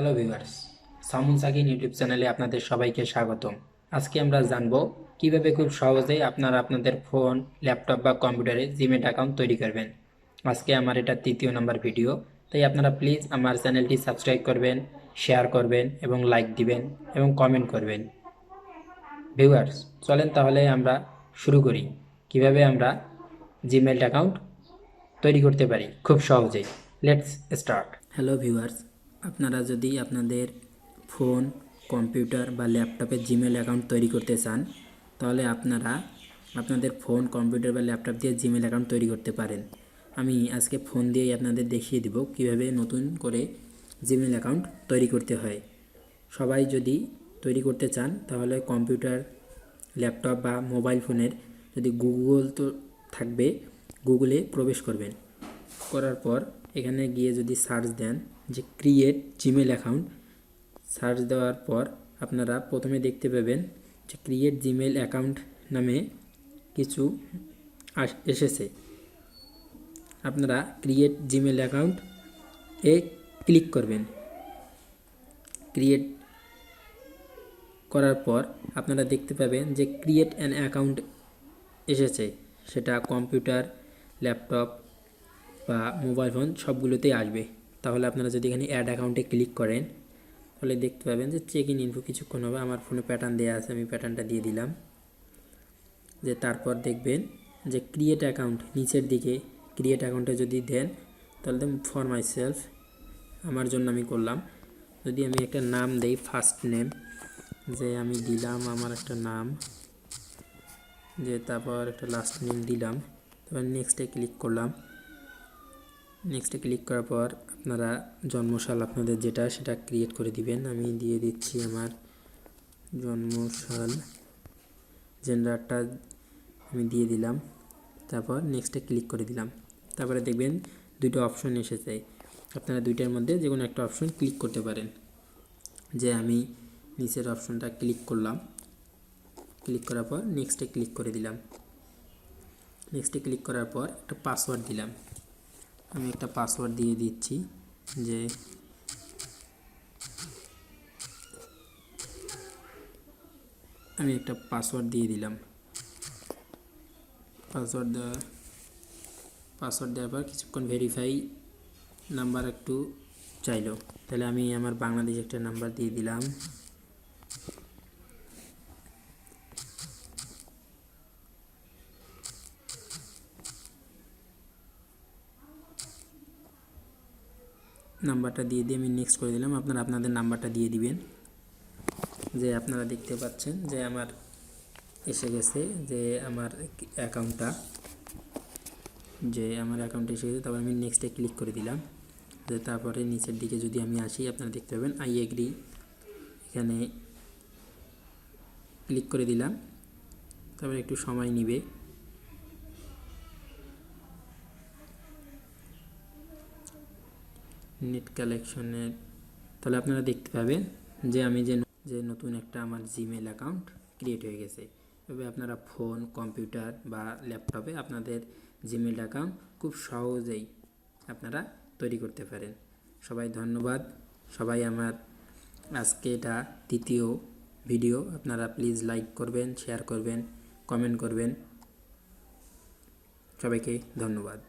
Hello viewers, সামুন সাকিন YouTube চ্যানেলে আপনাদের সবাইকে স্বাগতম। আজকে আমরা জানবো কিভাবে খুব সহজেই আপনারা আপনাদের ফোন, ল্যাপটপ বা কম্পিউটারে জিমেল অ্যাকাউন্ট তৈরি করবেন। আজকে আমার এটা তৃতীয় নাম্বার ভিডিও, তাই আপনারা প্লিজ আমার চ্যানেলটি সাবস্ক্রাইব করবেন, শেয়ার করবেন এবং লাইক দিবেন এবং কমেন্ট করবেন। ভিউয়ার্স, চলেন তাহলে আমরা শুরু করি কিভাবে আমরা জিমেল অ্যাকাউন্ট তৈরি করতে পারি খুব সহজেই। Let's start. হ্যালো ভিউয়ার্স, আপনারা যদি আপনাদের ফোন, কম্পিউটার বা ল্যাপটপে জিমেল অ্যাকাউন্ট তৈরি করতে চান, তাহলে আপনারা আপনাদের ফোন, কম্পিউটার বা ল্যাপটপ দিয়ে জিমেল অ্যাকাউন্ট তৈরি করতে পারেন। আমি আজকে ফোন দিয়েই আপনাদের দেখিয়ে দিব কিভাবে নতুন করে জিমেল অ্যাকাউন্ট তৈরি করতে হয়। সবাই যদি তৈরি করতে চান তাহলে কম্পিউটার, ল্যাপটপ বা মোবাইল ফোনের যদি গুগল তো থাকবে, গুগলে প্রবেশ করবেন। করার পর এখানে গিয়ে যদি সার্চ দেন যে ক্রিয়েট জিমেল অ্যাকাউন্ট, সার্চ দেওয়ার পর আপনারা প্রথমে দেখতে পাবেন যে ক্রিয়েট জিমেল অ্যাকাউন্ট নামে কিছু এসেছে। আপনারা ক্রিয়েট জিমেল অ্যাকাউন্ট এ ক্লিক করবেন। ক্রিয়েট করার পর আপনারা দেখতে পাবেন যে ক্রিয়েট অ্যান অ্যাকাউন্ট এসেছে, সেটা কম্পিউটার, ল্যাপটপ বা মোবাইল ফোন সবগুলোতেই আসবে। তাহলে আপনারা যদি এখানে অ্যাড অ্যাকাউন্টে ক্লিক করেন তাহলে দেখতে পাবেন যে চেক ইন ইনফো কিছুক্ষণ হবে। আমার ফোনে প্যাটার্ন দেওয়া আছে, আমি প্যাটার্নটা দিয়ে দিলাম। যে তারপর দেখবেন যে ক্রিয়েট অ্যাকাউন্ট নিচের দিকে, ক্রিয়েট অ্যাকাউন্টে যদি দেন তাহলে ফর মাই সেলফ, আমার জন্য আমি করলাম। যদি আমি একটা নাম দেই, ফার্স্ট নেম, যে আমি দিলাম আমার একটা নাম, যে তারপর একটা লাস্ট নেম দিলাম, তারপর নেক্সটে ক্লিক করলাম। নেক্সটে ক্লিক করার পর আপনারা জন্মসাল আপনাদের যেটা সেটা ক্রিয়েট করে দিবেন। আমি দিয়ে দিচ্ছি আমার জন্মসাল, জেন্ডারটা আমি দিয়ে দিলাম। তারপর নেক্সটে ক্লিক করে দিলাম। তারপরে দেখবেন দুটো অপশন এসেছে, আপনারা দুইটার মধ্যে যে কোনো একটা অপশন ক্লিক করতে পারেন। যে আমি নিচের অপশনটা ক্লিক করলাম, ক্লিক করার পর নেক্সটে ক্লিক করে দিলাম। নেক্সটে ক্লিক করার পর একটা পাসওয়ার্ড দিলাম। আমি একটা পাসওয়ার্ড দিয়ে দিচ্ছি, যে আমি একটা পাসওয়ার্ড দিয়ে দিলাম। পাসওয়ার্ড দেওয়ার পর কিছুক্ষণ ভেরিফাই নাম্বার একটু চাইলো, তাহলে আমি আমার বাংলাদেশ একটা নাম্বার দিয়ে দিলাম। নাম্বারটা দিয়ে আমি নেক্সট করে দিলাম। আপনারা আপনাদের নাম্বারটা দিয়ে দিবেন। যে আপনারা দেখতে পাচ্ছেন যে আমার এসে গেছে, যে আমার অ্যাকাউন্টটা এসে গেছে। তারপর আমি নেক্সটে ক্লিক করে দিলাম। যে তারপরে নিচের দিকে যদি আমি আসি, আপনারা দেখতে পাবেন আই এগ্রি, এখানে ক্লিক করে দিলাম। তারপরে একটু সময় নিবে। নেট কালেকশনের, তাহলে আপনারা দেখতে পাবেন যে আমি যে নতুন একটা আমার জিমেল অ্যাকাউন্ট ক্রিয়েট হয়ে গেছে। এভাবে আপনারা ফোন, কম্পিউটার বা ল্যাপটপে আপনাদের জিমেল অ্যাকাউন্ট খুব সহজেই আপনারা তৈরি করতে পারেন। সবাই ধন্যবাদ। সবাই আমার আজকে এটা তৃতীয় ভিডিও, আপনারা প্লিজ লাইক করবেন, শেয়ার করবেন, কমেন্ট করবেন। সবাইকে ধন্যবাদ।